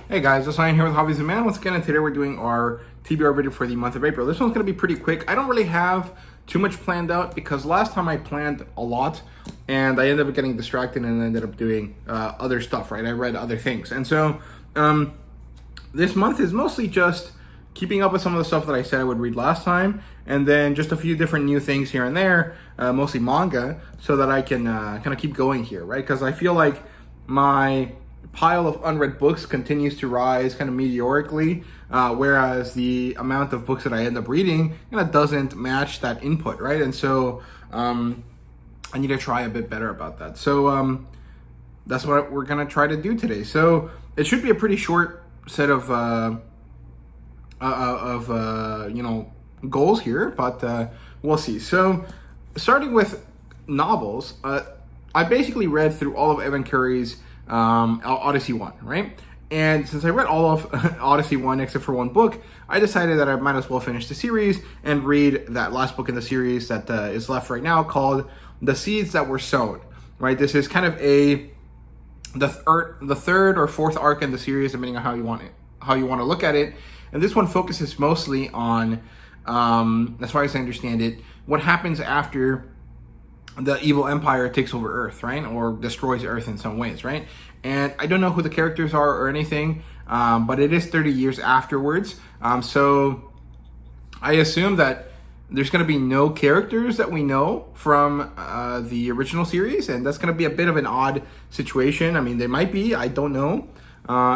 Hey guys, just Ryan here with HobbiesofaMan. Once again, and today we're doing our TBR video for the month of April. This one's going to be pretty quick. I don't really have too much planned out because last time I planned a lot and I ended up getting distracted and ended up doing other stuff, right? I read other things. And so this month is mostly just keeping up with some of the stuff that I said I would read last time, and then just a few different new things here and there, mostly manga, so that I can kind of keep going here, right? Because I feel like my pile of unread books continues to rise kind of meteorically, whereas the amount of books that I end up reading kind of doesn't match that input, right? And so I need to try a bit better about that. So that's what we're gonna try to do today. So it should be a pretty short set of goals here, but we'll see. So starting with novels, I basically read through all of Evan Curry's Odyssey 1, right? And since I read all of Odyssey 1 except for one book, I decided that I might as well finish the series and read that last book in the series that is left right now, called The Seeds That Were Sown, right? This is kind of the third or fourth arc in the series, depending on how you want to look at it. And this one focuses mostly on, as far as I understand it, what happens after the evil empire takes over Earth, right? Or destroys Earth in some ways, right? And I don't know who the characters are or anything, but it is 30 years afterwards. So I assume that there's going to be no characters that we know from the original series, and that's going to be a bit of an odd situation. I mean, they might be, I don't know.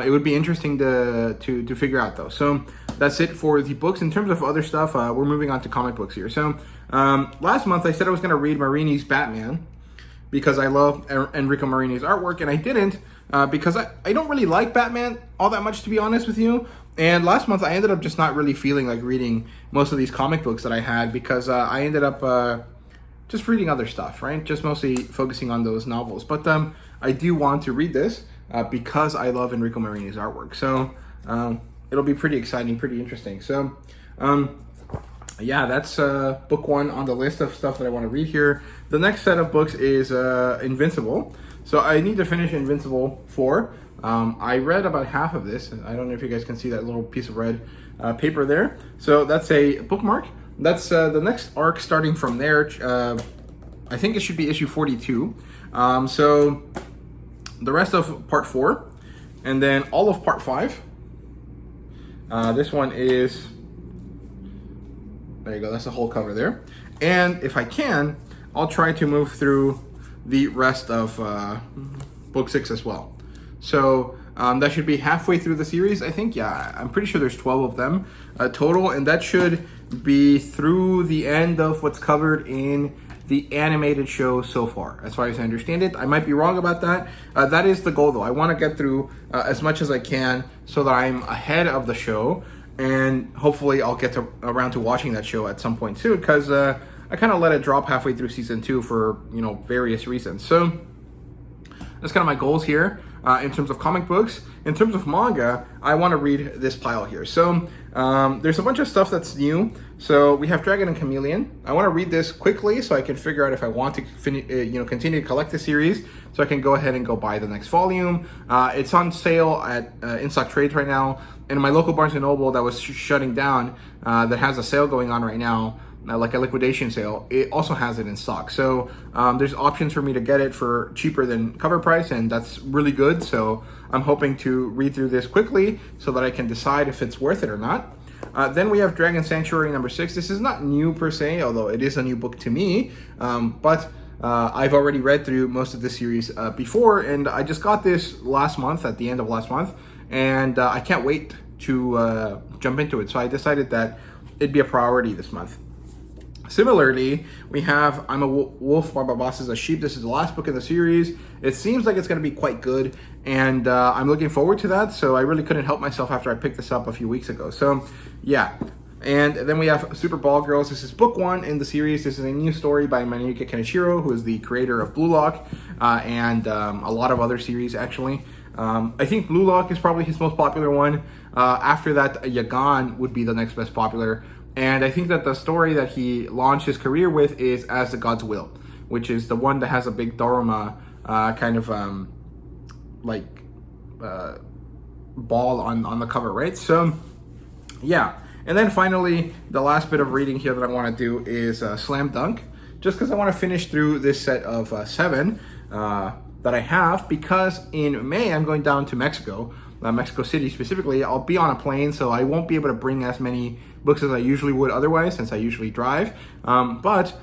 It would be interesting to figure out, though. So that's it for the books. In terms of other stuff, we're moving on to comic books here. So last month I said I was going to read Marini's Batman because I love Enrico Marini's artwork, and I didn't because I don't really like Batman all that much, to be honest with you. And last month I ended up just not really feeling like reading most of these comic books that I had because I ended up just reading other stuff, right? Just mostly focusing on those novels. But I do want to read this because I love Enrico Marini's artwork. So it'll be pretty exciting, pretty interesting. So yeah, that's book one on the list of stuff that I want to read here. The next set of books is Invincible. So I need to finish Invincible 4. I read about half of this. I don't know if you guys can see that little piece of red paper there. So that's a bookmark. That's the next arc starting from there. I think it should be issue 42. So the rest of part 4, and then all of part 5. This one is, there you go, that's the whole cover there. And if I can, I'll try to move through the rest of book 6 as well. So that should be halfway through the series, I think. Yeah, I'm pretty sure there's 12 of them total, and that should be through the end of what's covered in the animated show so far, as far as I understand it. I might be wrong about that. That is the goal, though. I want to get through as much as I can so that I'm ahead of the show, and hopefully I'll get around to watching that show at some point soon, because I kind of let it drop halfway through season 2 for various reasons. So that's kind of my goals here in terms of comic books. In terms of manga, I want to read this pile here. So there's a bunch of stuff that's new. So we have Dragon and Chameleon. I want to read this quickly so I can figure out if I want to continue to collect the series, so I can go ahead and go buy the next volume. It's on sale at in-stock trades right now. And my local Barnes & Noble that was shutting down, that has a sale going on right now, like a liquidation sale, it also has it in stock. So there's options for me to get it for cheaper than cover price, and that's really good. So I'm hoping to read through this quickly so that I can decide if it's worth it or not. Then we have Dragon Sanctuary number 6. This is not new per se, although it is a new book to me, but I've already read through most of the series before, and I just got this last month, at the end of last month, and I can't wait to jump into it. So I decided that it'd be a priority this month. Similarly, we have I'm a Wolf, My Boss is a Sheep. This is the last book in the series. It seems like it's going to be quite good, and I'm looking forward to that. So I really couldn't help myself after I picked this up a few weeks ago. So yeah. And then we have Super Ball Girls. This is book 1 in the series. This is a new story by Maneka Kenichiro, who is the creator of Blue Lock and a lot of other series, actually. I think Blue Lock is probably his most popular one. After that, Yagan would be the next best popular. And I think that the story that he launched his career with is As the Gods Will, which is the one that has a big Dharma kind of ball on the cover, right? So yeah. And then finally, the last bit of reading here that I want to do is Slam Dunk, just because I want to finish through this set of 7 that I have, because in May I'm going down to Mexico, Mexico City specifically. I'll be on a plane, so I won't be able to bring as many books as I usually would otherwise, since I usually drive. But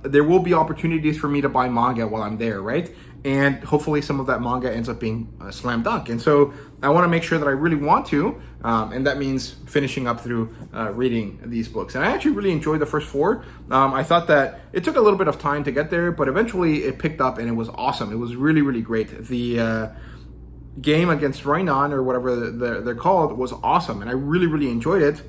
there will be opportunities for me to buy manga while I'm there, right? And hopefully some of that manga ends up being a slam dunk. And so I want to make sure that I really want to, and that means finishing up through reading these books. And I actually really enjoyed the first 4. I thought that it took a little bit of time to get there, but eventually it picked up and it was awesome. It was really, really great. The game against Rainon, or whatever they're called, was awesome, and I really, really enjoyed it.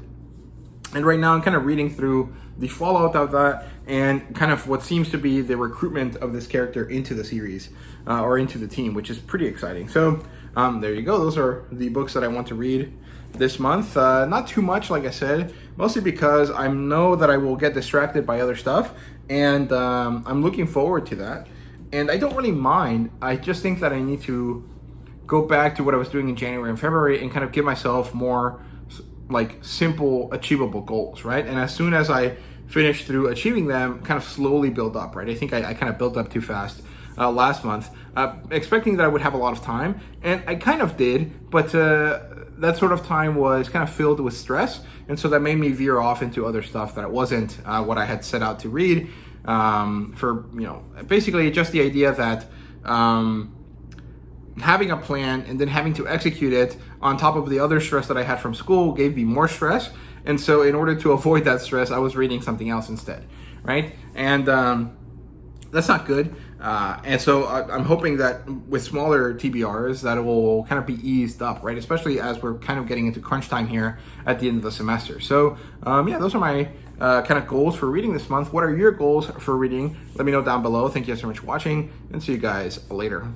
And right now I'm kind of reading through the fallout of that and kind of what seems to be the recruitment of this character into the series, or into the team, which is pretty exciting. So there you go. Those are the books that I want to read this month. Not too much, like I said, mostly because I know that I will get distracted by other stuff, and I'm looking forward to that. And I don't really mind. I just think that I need to go back to what I was doing in January and February and kind of give myself more like simple, achievable goals, right? And as soon as I finish through achieving them, kind of slowly build up, right? I think I kind of built up too fast last month, expecting that I would have a lot of time, and I kind of did, but that sort of time was kind of filled with stress, and so that made me veer off into other stuff that wasn't what I had set out to read, for, you know, basically just the idea that having a plan and then having to execute it on top of the other stress that I had from school gave me more stress. And so in order to avoid that stress, I was reading something else instead, right? And that's not good. And so I'm hoping that with smaller TBRs that it will kind of be eased up, right? Especially as we're kind of getting into crunch time here at the end of the semester. So yeah, those are my kind of goals for reading this month. What are your goals for reading? Let me know down below. Thank you so much for watching, and see you guys later.